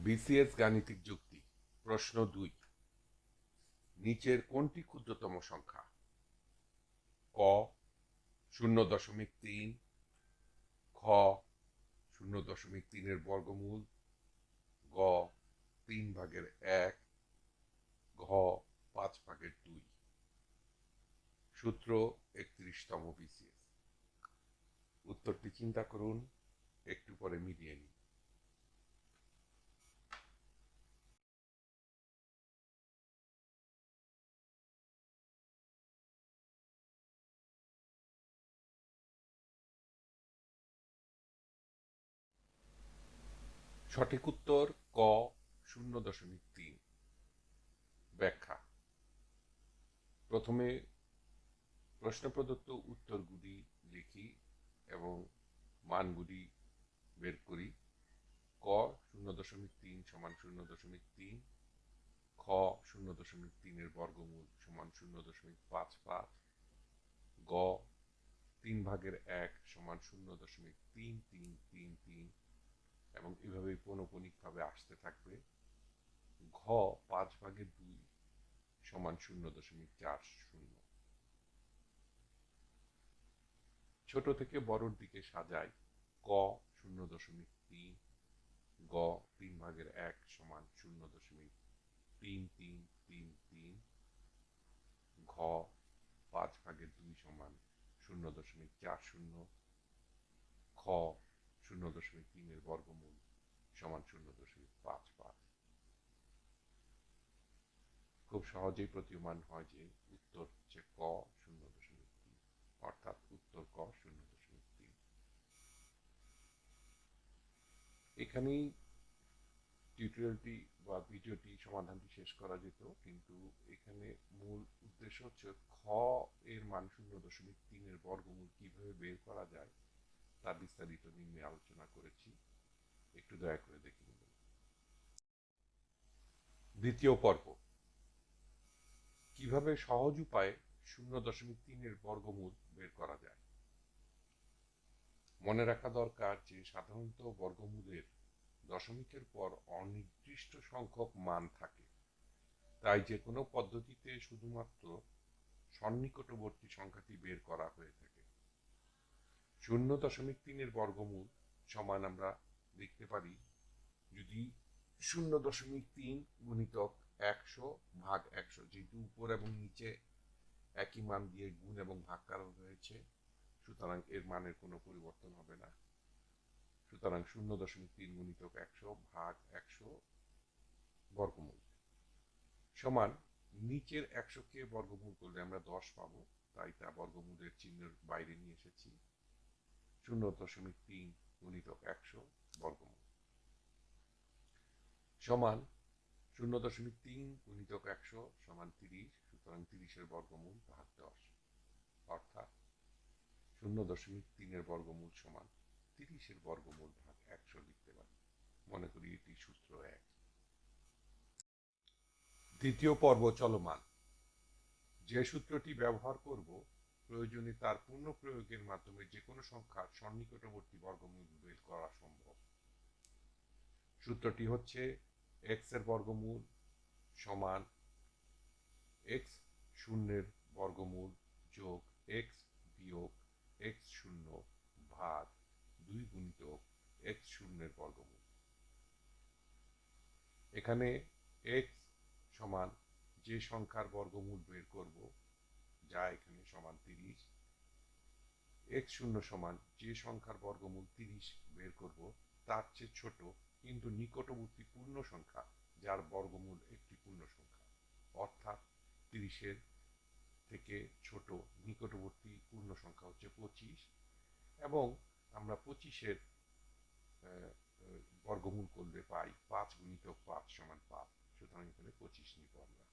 BCS গাণিতিক যুক্তি। প্রশ্ন 2, নিচের কোনটি ক্ষুদ্রতম সংখ্যা? ক 0.3, খ 0.3 এর বর্গমূল, গ 3/1, ঘ 5/2। সূত্র 31তম বিসিএস। উত্তরটি চিন্তা করুন, একটু পরে মিলিয়ে নিন। সঠিক উত্তর ক 0.3। ব্যাখ্যা। প্রথমে প্রশ্ন প্রদত্ত উত্তরগুলি লিখি এবং মানগুলি বের করি। ক 0.3 সমান 0.3, খ 0.3 এর বর্গমূল সমান 0.55, গ 3/1 সমান 0.3333 এবং এভাবেই পৌনঃপুনিকভাবে আসতে থাকবে। ঘ 5/2 সমান 0.40। ছোট থেকে বড়র দিকে সাজাই। ক 0.3, গ 3/1 সমান 0.3333, ঘ 5/2 সমান 0.40, খ 0.3 এর বর্গমূল সমান 0.55। খুব সহজেই প্রতীয়মান হয় যে উত্তর হচ্ছে ক 0.3, অর্থাৎ উত্তর ক 0.3। এখানেই টিউটোরিয়ালটি বা ভিডিওটি সমাধানটি শেষ করা যেত, কিন্তু এখানে মূল উদ্দেশ্য হচ্ছে খ এর মান 0.3 এর বর্গমূল কিভাবে বের করা যায় তা বিস্তারিত নিম্নে আলোচনা করেছি, একটু দয়া করে দেখে নেবেন। দ্বিতীয় পর্ব, কিভাবে সহজ উপায়ে 0.3 এর বর্গমূল বের করা যায়। মনে রাখা দরকার যে সাধারণত বর্গমূলের দশমিকের পর অনির্দিষ্ট সংখ্যক মান থাকে, তাই যে কোনো পদ্ধতিতে শুধুমাত্র সন্নিকটবর্তী সংখ্যাটি বের করা হয়ে থাকে। 0.3 এর বর্গমূল সমান আমরা লিখতে পারি, যদি 0.3 গুণিতক 100/100, যেহেতু উপর এবং নিচে একই মান দিয়ে গুণ এবং ভাগ করা হয়েছে, সুতরাং এর মানের কোনো পরিবর্তন হবে না। সুতরাং 0.3 গুণিতক 100/100 বর্গমূল সমান, নিচের 100কে বর্গমূল করলে আমরা 10 পাবো, তাই তা বর্গমূলের চিহ্নের বাইরে নিয়ে এসেছি। 0.3 গুণিতক 100 বর্গমূল সমান 0.3 গুণিতক 100 সমান 30, সুতরাং 30 এর বর্গমূল ভাগ 10, অর্থাৎ 0.3 এর বর্গমূল সমান 30 এর বর্গমূল ভাগ 100 লিখতে পারি। মনে করি এটি সূত্র 1। দ্বিতীয় পর্ব চলমান। যে সূত্রটি ব্যবহার করব, প্রয়োজনে তার পূর্ণ প্রয়োগের মাধ্যমে যে কোনো সংখ্যার সন্নিকটবর্তী বর্গমূল বের করা সম্ভব। সূত্রটি হচ্ছে x এর বর্গমূল সমান x শূন্যের বর্গমূল যোগ x বিয়োগ x শূন্য ভাগ 2 গুণিতক x শূন্যের বর্গমূল। এখানে x সমান যে সংখ্যার বর্গমূল বের করব, যা এখানে সমান 30, x শূন্য সমান যে সংখ্যার বর্গমূল 30 বের করব তার চেয়ে ছোট কিন্তু নিকটবর্তী পূর্ণ সংখ্যা যার বর্গমূল একটি পূর্ণ সংখ্যা, অর্থাৎ 30-এর থেকে ছোট নিকটবর্তী পূর্ণ সংখ্যা হচ্ছে 25, এবং আমরা 25-এর বর্গমূল করলে পাই 5 গুণিতক 5 সমান 5, সুতরাং এখানে 25 নিব আমরা।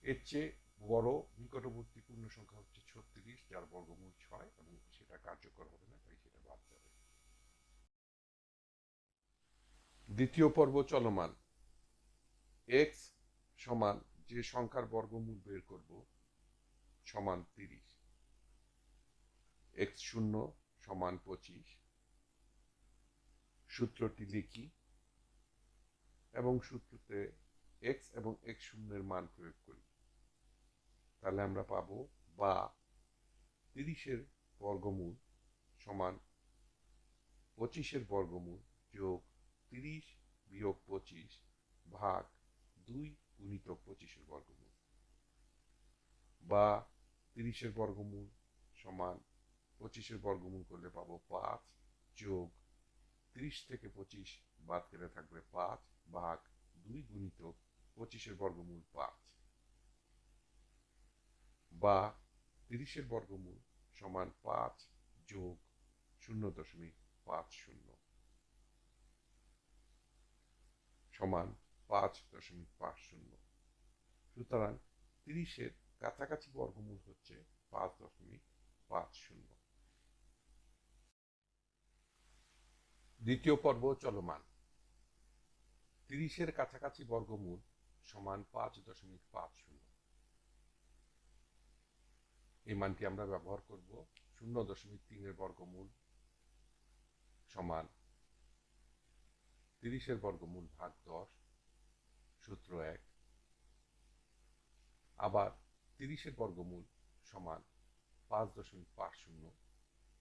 এর চেয়ে বড় নিকটবর্তী পূর্ণ সংখ্যা হচ্ছে 36, যার বর্গমূল 6, এবং সেটা কার্যকর হবে না, তাই সেটা বাদ যাবে। দ্বিতীয় পর্ব চলমান। x সমান যে সংখ্যার বর্গমূল বের করব সমান 30, x শূন্য সমান 25। সূত্রটি লিখি, এবং সূত্রতে x এবং x শূন্যের মান প্রয়োগ করি, তাহলে আমরা পাবো বা 30-এর বর্গমূল সমান 25-এর বর্গমূল যোগ 30 বিয়োগ 25 ভাগ 2 গুণিতক 25-এর বর্গমূল, বা 30-এর বর্গমূল সমান 25-এর বর্গমূল করলে পাবো 5 যোগ 30 থেকে 25 বাদ গেলে থাকবে 5 ভাগ 2 গুণিতক 25-এর বর্গমূল 5, বা 30-এর বর্গমূল সমান 5 যোগ 0.50 সমান 5.50। সুতরাং 30-এর কাছাকাছি বর্গমূল হচ্ছে 5.50। দ্বিতীয় পর্ব চলমান। 30-এর কাছাকাছি বর্গমূল সমান 5.50। এই মানটি আমরা ব্যবহার করব 0.3-এর বর্গমূল সমান 30-এর বর্গমূল ভাগ 10 সূত্র 1, আবার 30-এর বর্গমূল সমান 5.50,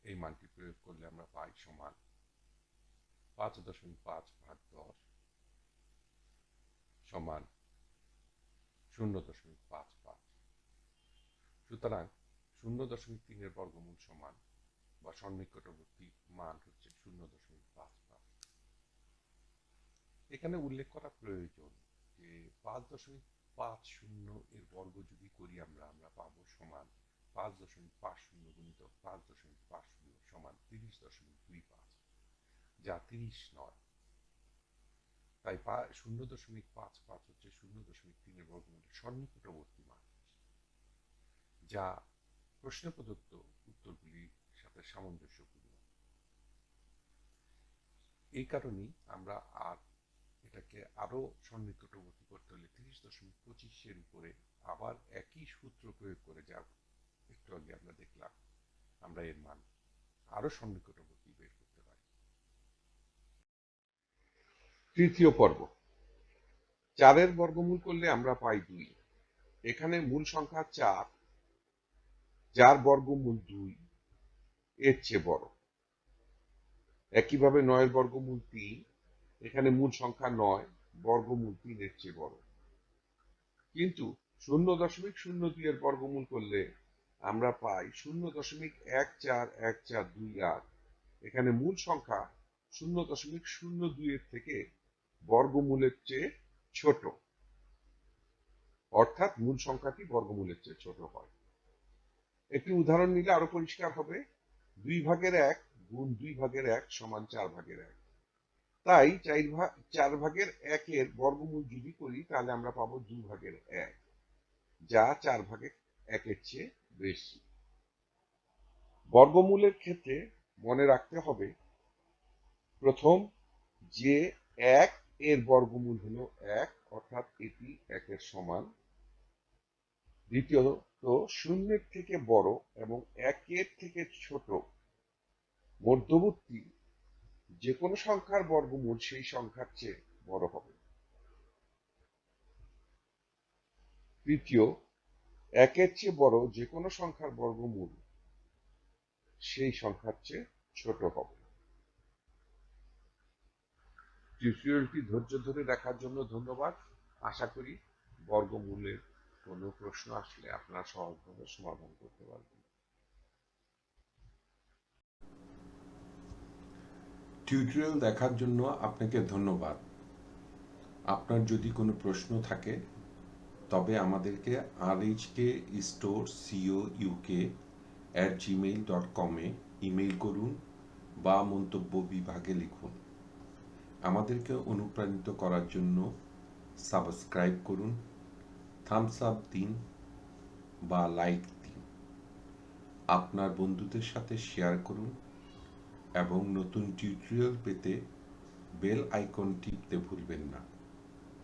এই মানটি প্রয়োগ করলে আমরা পাই সমান 5.5 ভাগ 10 সমান 0.55। সুতরাং 0.3-এর বর্গমূল সমান বা সন্নিকটবর্তী মান হচ্ছে 0.55। এখানে উল্লেখ করা প্রয়োজন যে 5.50 এর বর্গ যদি করি আমরা পাবো সমান 5.50 গুণিতক 5.50 সমান 30.25, যা 30 নয়। তাই 0.55 হচ্ছে 0.3-এর বর্গমূলের সন্নিকটবর্তী মান, যা প্রশ্নে প্রদত্ত উত্তরগুলির সাথে সামঞ্জস্যপূর্ণ। এই কারণেই আমরা এটাকে আরো সন্নিকটবর্তী করতে হলে 30.25-এর উপরে আবার একই সূত্র প্রয়োগ করে, যা একটু আগে আমরা দেখলাম, আমরা এর মান আরো সন্নিকটবর্তী বের করতে পারি। তৃতীয় পর্ব। 4-এর বর্গমূল করলে আমরা পাই 2। এখানে মূল সংখ্যা 4, যার বর্গমূল 2 এর চেয়ে বড়। একইভাবে 9-এর বর্গমূল 3, এখানে মূল সংখ্যা 9 বর্গমূল 3 এর চেয়ে বড়। কিন্তু 0.02-এর বর্গমূল করলে আমরা পাই 0.141428, এখানে মূল সংখ্যা 0.02-এর থেকে বর্গমূলের চেয়ে ছোট, অর্থাৎ মূল সংখ্যাটি বর্গমূলের চেয়ে ছোট হয়। একটি উদাহরণ নিলে আরো পরিষ্কার হবে। 2/1 গুণ 2/1 সমান 4/1। তাই 4/1-এর বর্গমূল যদি করি তাহলে আমরা পাবো 2/1, যা 4/1-এর চেয়ে বেশি। বর্গমূলের ক্ষেত্রে মনে রাখতে হবে, প্রথম যে 1 এর বর্গমূল হলো 1, অর্থাৎ এটি 1-এর সমান। দ্বিতীয়ত 0-এর থেকে বড় এবং 1-এর থেকে ছোট মধ্যবর্তী যে কোনো সংখ্যার বর্গমূল সেই সংখ্যার চেয়ে বড় হবে। তৃতীয়, 1-এর চেয়ে বড় যে কোনো সংখ্যার বর্গমূল সেই সংখ্যার চেয়ে ছোট হবে। টিউটোরিয়ালটি ধৈর্য ধরে দেখার জন্য ধন্যবাদ। আশা করি বর্গমূলের কোনো প্রশ্ন আসলে আপনারা সহজভাবে সমাধান করতে পারবেন। টিউটোরিয়াল দেখার জন্য আপনাকে ধন্যবাদ। আপনার যদি কোনো প্রশ্ন থাকে তবে আমাদেরকে rhkstorecouk@gmail.com-এ ইমেইল করুন বা মন্তব্য বিভাগে লিখুন। আমাদেরকে অনুপ্রাণিত করার জন্য সাবস্ক্রাইব করুন, থামস আপ দিন বা লাইক দিন, আপনার বন্ধুদের সাথে শেয়ার করুন এবং নতুন টিউটোরিয়াল পেতে বেল আইকন টিপতে ভুলবেন না।